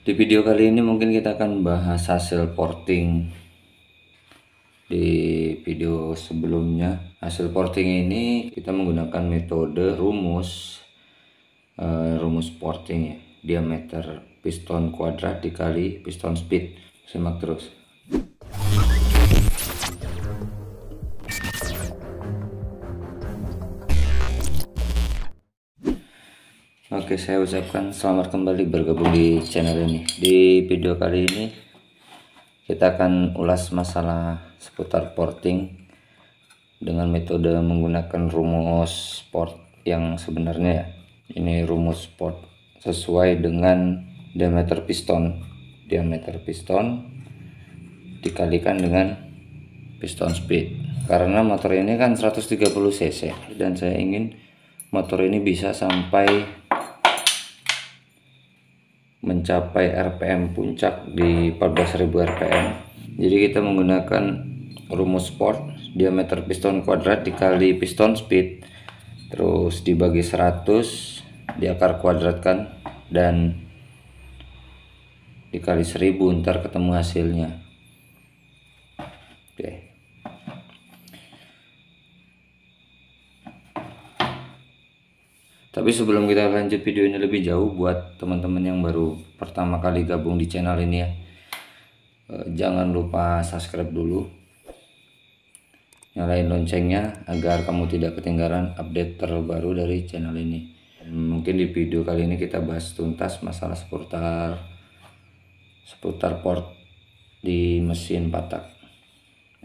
Di video kali ini mungkin kita akan bahas hasil porting. Di video sebelumnya hasil porting ini kita menggunakan metode rumus porting ya, diameter piston kuadrat dikali piston speed. Simak terus. Oke, saya ucapkan selamat kembali bergabung di channel ini. Di video kali ini kita akan ulas masalah seputar porting dengan metode menggunakan rumus port yang sebenarnya ya. Ini rumus port sesuai dengan diameter piston. Diameter piston dikalikan dengan piston speed. Karena motor ini kan 130 cc dan saya ingin motor ini bisa sampai mencapai RPM puncak di 14.000 RPM. Jadi kita menggunakan rumus port diameter piston kuadrat dikali piston speed terus dibagi 100 diakar kuadratkan dan dikali 1000, ntar ketemu hasilnya. Oke. Tapi sebelum kita lanjut video ini lebih jauh, buat teman-teman yang baru pertama kali gabung di channel ini ya, jangan lupa subscribe dulu, nyalain loncengnya agar kamu tidak ketinggalan update terbaru dari channel ini. Mungkin di video kali ini kita bahas tuntas masalah seputar port di mesin 4 tak.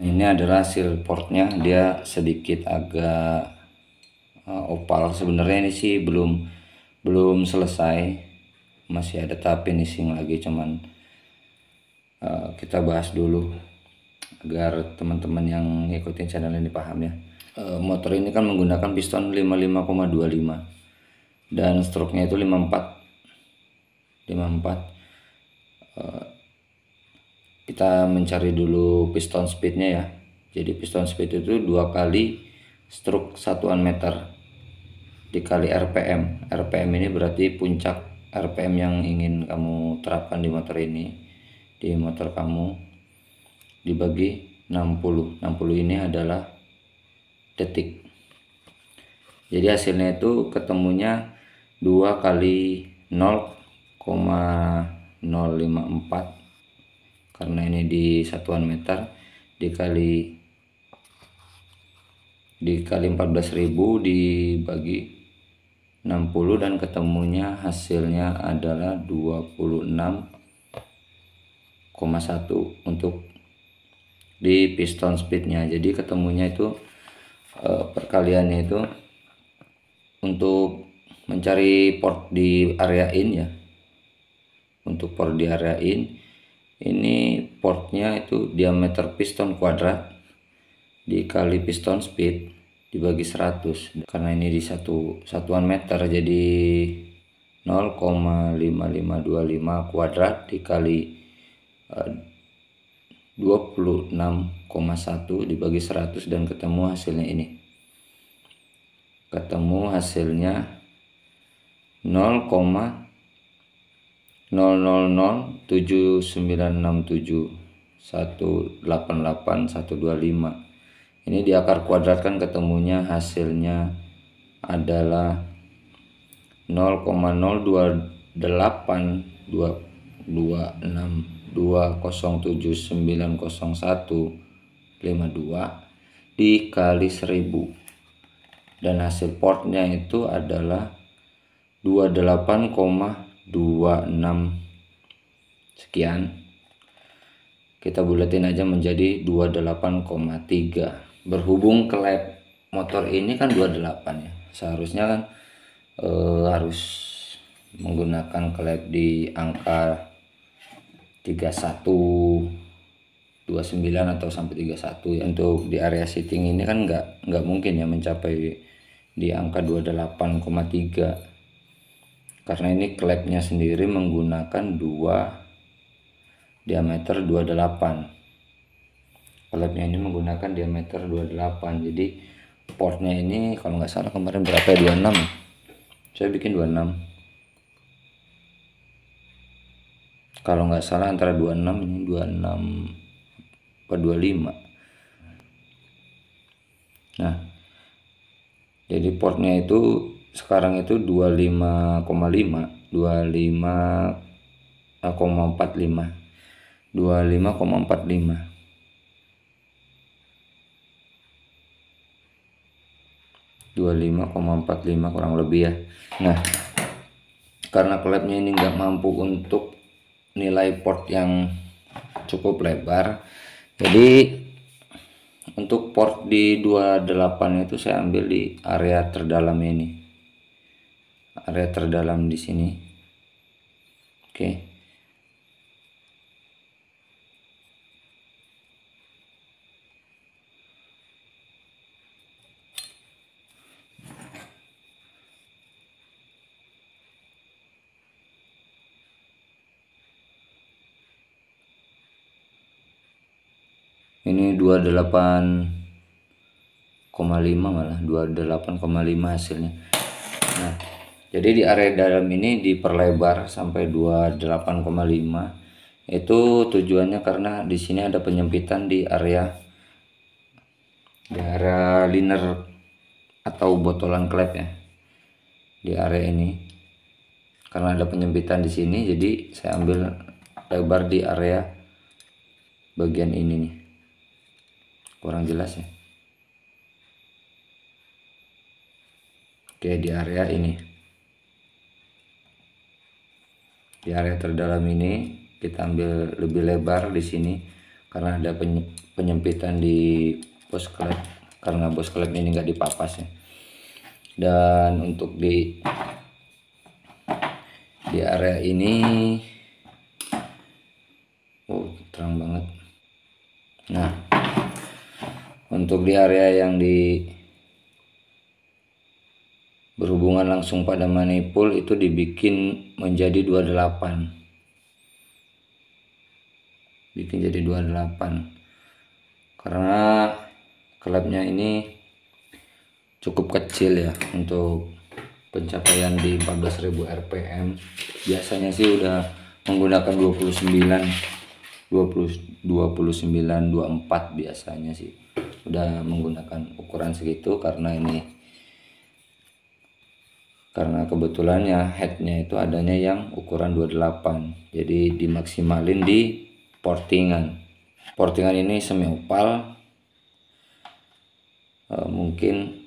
Ini adalah hasil portnya, dia sedikit agak opal. Sebenarnya ini sih belum selesai, masih ada tahap finishing lagi, cuman kita bahas dulu agar teman-teman yang ngikutin channel ini paham ya. Motor ini kan menggunakan piston 55,25 dan stroke-nya itu 54. Kita mencari dulu piston speednya ya. Jadi piston speed itu 2 kali stroke satuan meter dikali RPM. RPM ini berarti puncak RPM yang ingin kamu terapkan di motor ini, di motor kamu, dibagi 60. 60 ini adalah detik. Jadi hasilnya itu ketemunya 2 kali 0,054 karena ini di satuan meter dikali 14.000 dibagi 60 dan ketemunya hasilnya adalah 26,1 untuk di piston speednya. Jadi ketemunya itu perkaliannya itu untuk mencari port di area in ya. Untuk port di area in ini portnya itu diameter piston kuadrat dikali piston speed dibagi 100. Karena ini di satuan meter jadi 0,5525 kuadrat dikali 26,1 dibagi 100 dan ketemu hasilnya ini. Ketemu hasilnya 0,007967188 ini diakar kuadratkan, ketemunya hasilnya adalah 0,0282620790152 dikali 1000 dan hasil portnya itu adalah 28,26 sekian. Kita buletin aja menjadi 28,3. Berhubung klep motor ini kan 28 ya, seharusnya kan harus menggunakan klep di angka 31, 29 atau sampai 31 ya. Untuk di area seating ini kan nggak mungkin ya mencapai di angka 28,3 karena ini klepnya sendiri menggunakan diameter 28. Klepnya ini menggunakan diameter 28. Jadi portnya ini kalau nggak salah kemarin berapa ya, 26. Saya bikin 26. Kalau nggak salah antara 26, ini 26 apa 25. Nah, jadi portnya itu sekarang itu 25,5, 25,45, 25,45, 25,45 kurang lebih ya. Nah, karena klepnya ini nggak mampu untuk nilai port yang cukup lebar, jadi untuk port di 28 itu saya ambil di area terdalam ini, area terdalam di sini. Oke. Ini 28,5, malah 28,5 hasilnya. Nah, jadi di area dalam ini diperlebar sampai 28,5. Itu tujuannya karena di sini ada penyempitan di area liner atau botolan klep ya. Di area ini karena ada penyempitan di sini, jadi saya ambil lebar di area bagian ini nih. Kurang jelas ya. Oke, di area ini, di area terdalam ini kita ambil lebih lebar di sini karena ada penyempitan di bos klep, karena bos klep ini nggak dipapas ya. Dan untuk di area ini, terang banget. Nah, untuk di area yang berhubungan langsung pada manifold itu dibikin menjadi 28, bikin jadi 28 karena klepnya ini cukup kecil ya untuk pencapaian di 14.000 rpm. Biasanya sih udah menggunakan 29, 24 biasanya sih udah menggunakan ukuran segitu, karena kebetulannya headnya itu adanya yang ukuran 28, jadi dimaksimalin di portingan ini semi opal. Mungkin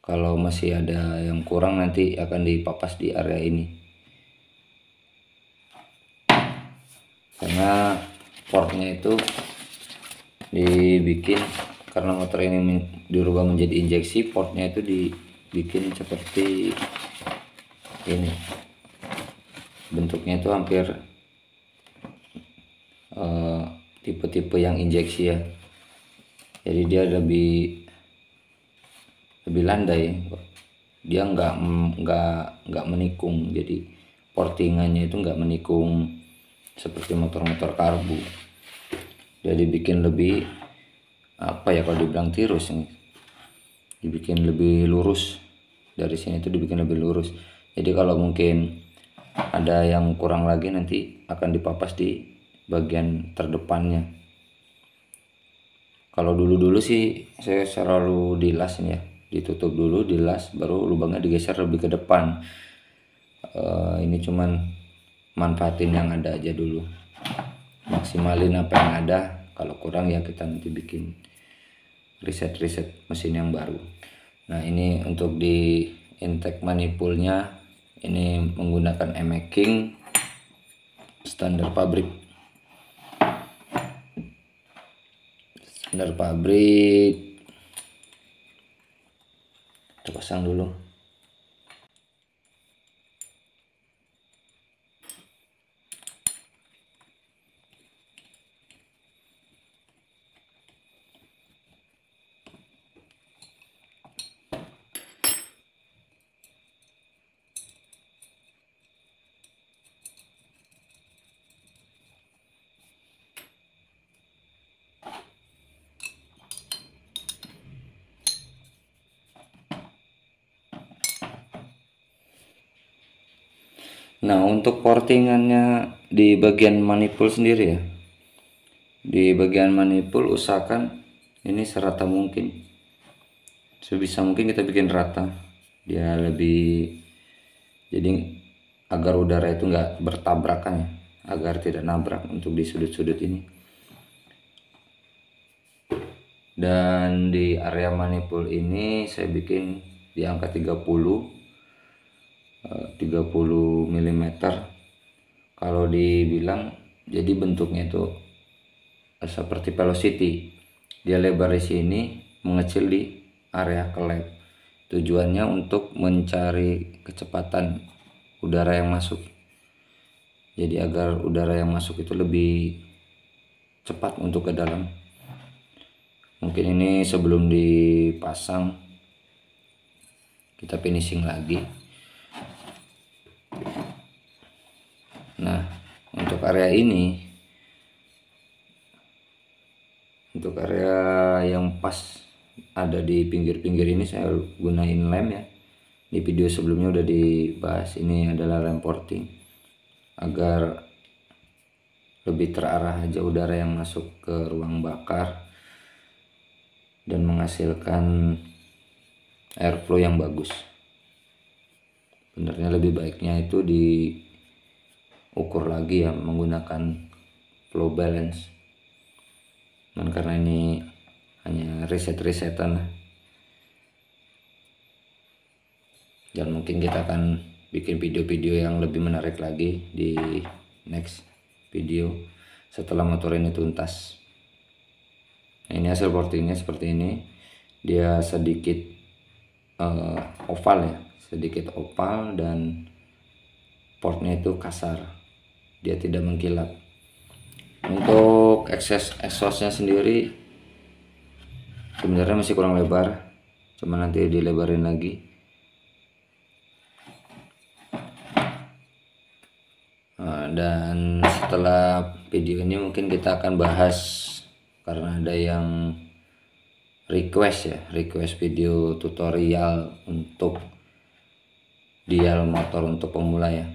kalau masih ada yang kurang nanti akan dipapas di area ini, karena portnya itu dibikin karena motor ini dirubah menjadi injeksi. Portnya itu dibikin seperti ini, bentuknya itu hampir tipe-tipe yang injeksi ya, jadi dia lebih landai, dia nggak menikung, jadi portingannya itu nggak menikung seperti motor-motor karbu. Jadi bikin lebih apa ya, kalau dibilang tirus ini, dibikin lebih lurus. Dari sini tuh dibikin lebih lurus, jadi kalau mungkin ada yang kurang lagi nanti akan dipapas di bagian terdepannya. Kalau dulu sih saya selalu dilas ini ya, ditutup dulu, dilas, baru lubangnya digeser lebih ke depan. Ini cuman manfaatin yang ada aja dulu, maksimalin apa yang ada. Kalau kurang ya kita nanti bikin riset mesin yang baru. Nah, ini untuk di intake manifoldnya ini menggunakan M-King standar pabrik. Kita pasang dulu. Nah, untuk portingannya di bagian manifold sendiri ya, di bagian manifold usahakan ini serata mungkin, sebisa mungkin kita bikin rata, dia lebih, jadi agar udara itu nggak bertabrakan ya, agar tidak nabrak untuk di sudut-sudut ini. Dan di area manifold ini saya bikin di angka 30 mm. Kalau dibilang jadi bentuknya itu seperti velocity, dia lebar di sini, mengecil di area kelep. Tujuannya untuk mencari kecepatan udara yang masuk, jadi agar udara yang masuk itu lebih cepat untuk ke dalam. Mungkin ini sebelum dipasang kita finishing lagi. Nah, untuk area ini, untuk area yang pas ada di pinggir-pinggir ini saya gunain lem ya. Di video sebelumnya udah dibahas, ini adalah lem porting agar lebih terarah aja udara yang masuk ke ruang bakar dan menghasilkan airflow yang bagus. Sebenarnya lebih baiknya itu diukur lagi ya menggunakan flow balance. Dan karena ini hanya riset-risetan lah. Dan mungkin kita akan bikin video-video yang lebih menarik lagi di next video setelah motor ini tuntas. Nah, ini hasil portingnya seperti ini. Dia sedikit oval ya, sedikit oval, dan portnya itu kasar, dia tidak mengkilap. Untuk exhaustnya sendiri sebenarnya masih kurang lebar, cuma nanti dilebarin lagi. Dan setelah video ini mungkin kita akan bahas, karena ada yang request video tutorial untuk dial motor untuk pemula ya,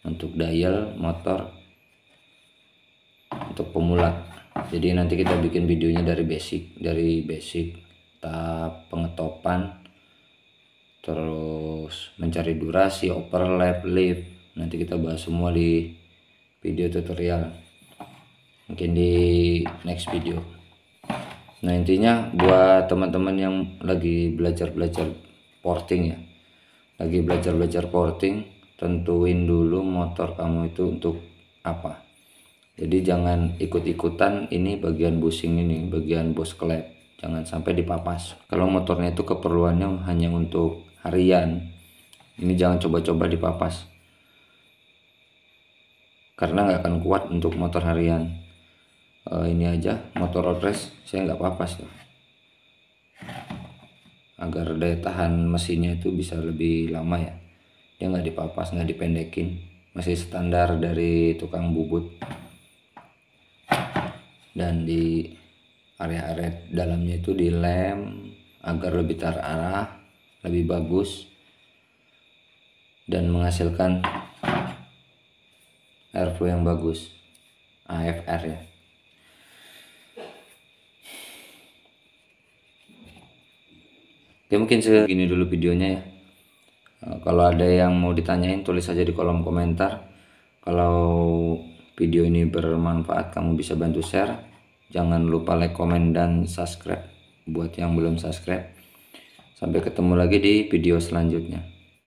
untuk dial motor untuk pemula. Jadi nanti kita bikin videonya dari basic tahap pengetopan, terus mencari durasi, overlap, lift, nanti kita bahas semua di video tutorial mungkin di next video. Nah, intinya buat teman-teman yang lagi belajar porting ya, lagi belajar porting, tentuin dulu motor kamu itu untuk apa. Jadi jangan ikut-ikutan ini bagian bushing, ini bagian bos klep, jangan sampai dipapas. Kalau motornya itu keperluannya hanya untuk harian, ini jangan coba-coba dipapas, karena nggak akan kuat untuk motor harian. Ini aja motor road race saya nggak papas tuh, agar daya tahan mesinnya itu bisa lebih lama ya. Dia nggak dipapas, nggak dipendekin, masih standar dari tukang bubut. Dan di area-area dalamnya itu dilem agar lebih terarah, lebih bagus, dan menghasilkan airflow yang bagus, AFR ya. Oke, mungkin segini dulu videonya ya. Kalau ada yang mau ditanyain tulis saja di kolom komentar. Kalau video ini bermanfaat, kamu bisa bantu share. Jangan lupa like, komen, dan subscribe buat yang belum subscribe. Sampai ketemu lagi di video selanjutnya.